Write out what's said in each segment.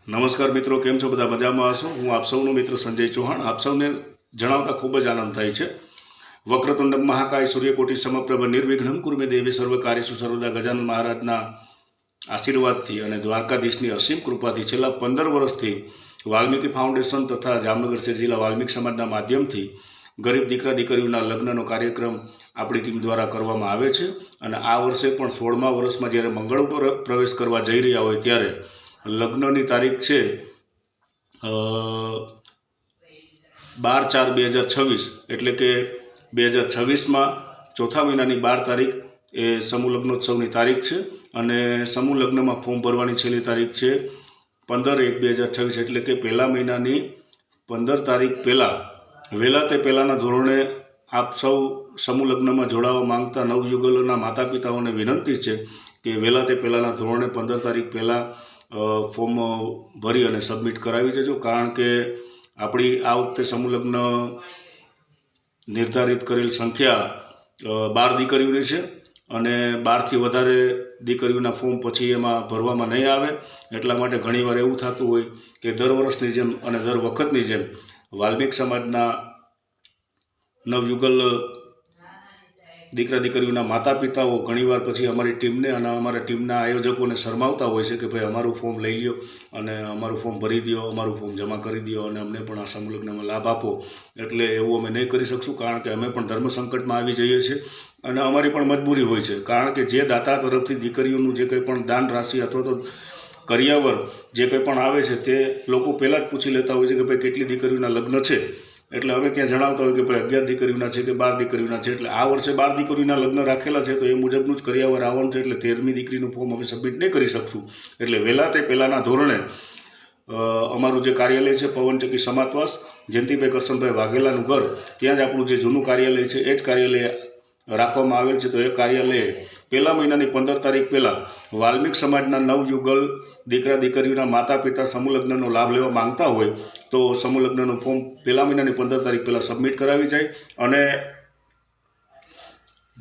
નમસ્કાર મિત્રો, કેમ છો? બધા મજામાં હશો? હું આપ સૌનો મિત્ર સંજય ચૌહાણ આપ સૌને જણાવતા ખૂબ જ આનંદ થાય છે. વક્રતુંડ મહાકાય સૂર્યકોટી સમપ્રભ નિર્વિઘ્નમ કુર્મે દેવી સર્વ કાર્યેષુ સર્વદા ગજાનન મહારાજના આશીર્વાદથી અને દ્વારકાધીશની અસીમ કૃપાથી છેલ્લા 15 વર્ષથી વાલ્મીકી ફાઉન્ડેશન તથા જામનગર શહેર જિલ્લા વાલ્મીકી સમાજના માધ્યમથી ગરીબ દીકરા દીકરીઓના લગ્નનો કાર્યક્રમ આપણી ટીમ દ્વારા કરવામાં આવે છે. અને આ વર્ષે પણ 16મા વર્ષમાં જ્યારે મંગળ પ્રવેશ કરવા જઈ રહ્યા હોય ત્યારે લગ્નની તારીખ છે 12/4/2026, એટલે કે 2026માં ચોથા મહિનાની 12 તારીખ એ સમૂહ લગ્નોત્સવની તારીખ છે. અને સમૂહ લગ્નમાં ફોર્મ ભરવાની છેલ્લી તારીખ છે 15/1/2026, એટલે કે પહેલા મહિનાની 15 તારીખ પહેલાં વહેલા તે પહેલાંના ધોરણે આપ સૌ સમૂહ લગ્નમાં જોડાવા માંગતા નવયુગલોના માતા પિતાઓને વિનંતી છે કે વહેલા તે પહેલાંના ધોરણે 15 તારીખ પહેલાં ફોર્મ ભરી અને સબમિટ કરાવી દેજો. કારણ કે આપણી આ વખતે સમૂહ લગ્ન નિર્ધારિત કરેલ સંખ્યા 12 દીકરીઓની છે અને 12થી વધારે દીકરીઓના ફોર્મ પછી એમાં ભરવામાં નહીં આવે. એટલા માટે ઘણીવાર એવું થતું હોય કે દર વર્ષની જેમ અને દર વખતની જેમ વાલ્મીક સમાજના નવયુગલ દીકરા દીકરીઓના માતા પિતાઓ ઘણીવાર પછી અમારી ટીમને અને અમારા ટીમના આયોજકોને શરમાવતા હોય છે કે ભાઈ અમારું ફોર્મ લઈ લ્યો અને અમારું ફોર્મ ભરી દો, અમારું ફોર્મ જમા કરી દો અને અમને પણ આ સમૂહ લગ્નમાં લાભ આપો. એટલે એવું અમે નહીં કરી શકશું, કારણ કે અમે પણ ધર્મ સંકટમાં આવી જઈએ છીએ અને અમારી પણ મજબૂરી હોય છે. કારણ કે જે દાતા તરફથી દીકરીઓનું જે કંઈ પણ દાન રાશિ અથવા તો કરિયાવર જે કંઈ પણ આવે છે તે લોકો પહેલાં જ પૂછી લેતા હોય છે કે ભાઈ કેટલી દીકરીઓના લગ્ન છે. એટલે અમે ત્યાં જણાવતા હોય કે ભાઈ 11 દીકરીઓના છે કે 12 દીકરીઓના છે. એટલે આ વર્ષે 12 દીકરીઓના લગ્ન રાખેલા છે તો એ મુજબનું જ કરિયાવર આવવાનું છે. એટલે 13મી દીકરીનું ફોર્મ અમે સબમિટ નહીં કરી શકશું. એટલે વહેલા તે પહેલાંના ધોરણે અમારું જે કાર્યાલય છે પવનચક્કી સમાતવાસ જયંતિભાઈ કરશનભાઈ વાઘેલાનું ઘર, ત્યાં જ આપણું જે જૂનું કાર્યાલય છે એ જ કાર્યાલય રાખવામાં આવેલ છે. તો એ કાર્યાલયે પહેલા મહિનાની 15 તારીખ પહેલાં વાલ્મીક સમાજના નવયુગલ દીકરા દીકરીઓના માતા પિતા સમૂહ લગ્નનો લાભ લેવા માંગતા હોય તો સમૂહ લગ્નનું ફોર્મ પહેલા મહિનાની 15 તારીખ પહેલાં સબમિટ કરાવી જાય. અને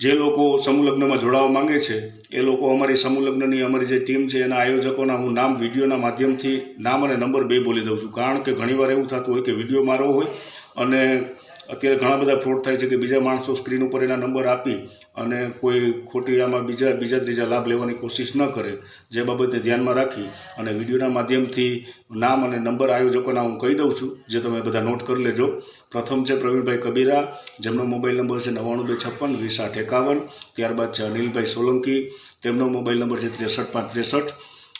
જે લોકો સમૂહ લગ્નમાં જોડાવા માંગે છે એ લોકો અમારી સમૂહ લગ્નની અમારી જે ટીમ છે એના આયોજકોના હું નામ વિડીયોના માધ્યમથી નામ અને નંબર 2 બોલી દઉં છું. કારણ કે ઘણીવાર એવું થતું હોય કે વિડીયો મારો હોય અને અત્યારે ઘણા બધા ફ્રોડ થાય છે કે બીજા માણસો સ્ક્રીન ઉપર એના નંબર આપી અને કોઈ ખોટી આમાં બીજા ત્રીજા લાભ લેવાની કોશિશ ન કરે. જે બાબતે ધ્યાનમાં રાખી અને વિડીયોના માધ્યમથી નામ અને નંબર આયોજકોના હું કહી દઉં છું, જે તમે બધા નોટ કરી લેજો. પ્રથમ છે પ્રવીણભાઈ કબીરા, જેમનો મોબાઈલ નંબર છે 9256 20 58. ત્યારબાદ છે અનિલભાઈ સોલંકી, તેમનો મોબાઈલ નંબર છે 63 563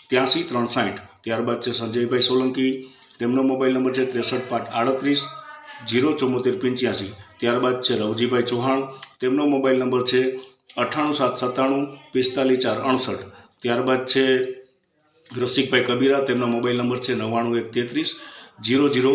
83 360. ત્યારબાદ છે સંજયભાઈ સોલંકી, તેમનો મોબાઈલ નંબર છે 63 538 074 85. ત્યારબાદ છે રવજીભાઈ ચૌહાણ, તેમનો મોબાઈલ નંબર છે 98 797 45 468. ત્યારબાદ છે રસિકભાઈ કબીરા, તેમનો મોબાઈલ નંબર છે 99 133 00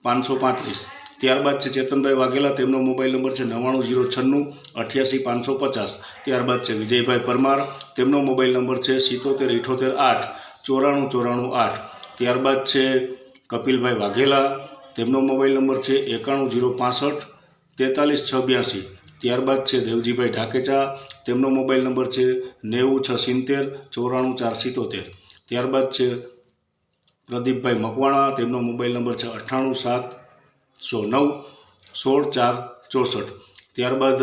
535. ત્યારબાદ છે ચેતનભાઈ વાઘેલા, તેમનો મોબાઈલ નંબર છે 99 096 88 550. ત્યારબાદ છે વિજયભાઈ પરમાર, તેમનો મોબાઈલ નંબર છે 77 78 8 94 94 8. ત્યારબાદ છે કપિલભાઈ વાઘેલા, તેમનો મોબાઈલ નંબર છે 91 065 43 682. ત્યારબાદ છે દેવજીભાઈ ઢાકેચા, તેમનો મોબાઈલ નંબર છે 90 670 94 477. ત્યારબાદ છે પ્રદીપભાઈ મકવાણા, તેમનો મોબાઈલ નંબર છે 98 709 16 4 64. ત્યારબાદ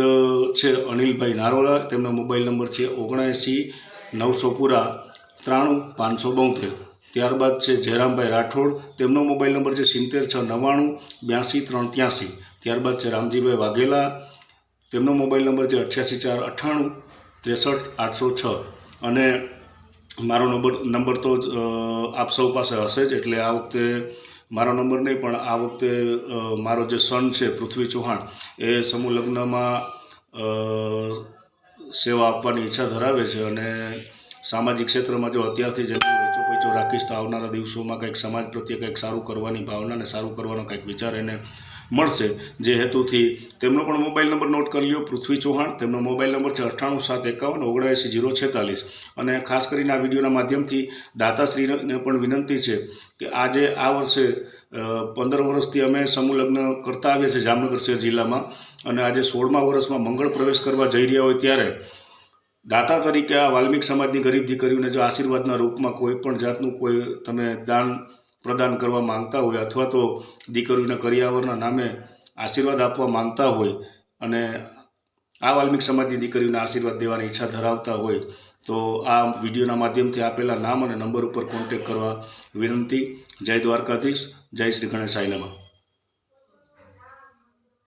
છે અનિલભાઈ નારોલા, તેમનો મોબાઈલ નંબર છે 79 900 પૂરા 93 572. ત્યારબાદ છે જયરામભાઈ રાઠોડ, તેમનો મોબાઈલ નંબર છે 70 699 82 383. ત્યારબાદ છે રામજીભાઈ વાઘેલા, તેમનો મોબાઈલ નંબર છે 88 498 63 806. અને મારો નંબર તો આપ સૌ પાસે હશે જ, એટલે આ વખતે મારો નંબર નહીં પણ આ વખતે મારો જે સન છે પૃથ્વી ચૌહાણ એ સમૂહ લગ્નમાં સેવા આપવાની ઈચ્છા ધરાવે છે. અને સામાજિક ક્ષેત્રમાં જો અત્યારથી જ વેચો રાખીશ તો આવનારા દિવસોમાં કંઈક સમાજ પ્રત્યે કંઈક સારું કરવાની ભાવના અને સારું કરવાનો કંઈક વિચાર એને મળશે. જે હેતુથી તેમનો પણ મોબાઈલ નંબર નોટ કરી લ્યો, પૃથ્વી ચૌહાણ, તેમનો મોબાઈલ નંબર છે 98 751 79 046. અને ખાસ કરીને આ વિડીયોના માધ્યમથી દાતાશ્રીને પણ વિનંતી છે કે આજે આ વર્ષે 15 વર્ષથી અમે સમૂહ લગ્ન કરતા આવ્યા છીએ જામનગર શહેર જિલ્લામાં, અને આજે 16મા વર્ષમાં મંગળ પ્રવેશ કરવા જઈ રહ્યા હોય ત્યારે દાતા તરીકે આ વાલ્મિક સમાજની ગરીબ દીકરીઓને જો આશીર્વાદના રૂપમાં કોઈ પણ જાતનું કોઈ તમે દાન પ્રદાન કરવા માંગતા હોય અથવા તો દીકરીઓને કરિયાવરના નામે આશીર્વાદ આપવા માંગતા હોય અને આ વાલ્મિક સમાજની દીકરીઓને આશીર્વાદ દેવાની ઈચ્છા ધરાવતા હોય તો આ વિડીયોના માધ્યમથી આપેલા નામ અને નંબર ઉપર કોન્ટેક્ટ કરવા વિનંતી. જય દ્વારકાધીશ, જય શ્રી ગણેશાય નમઃ.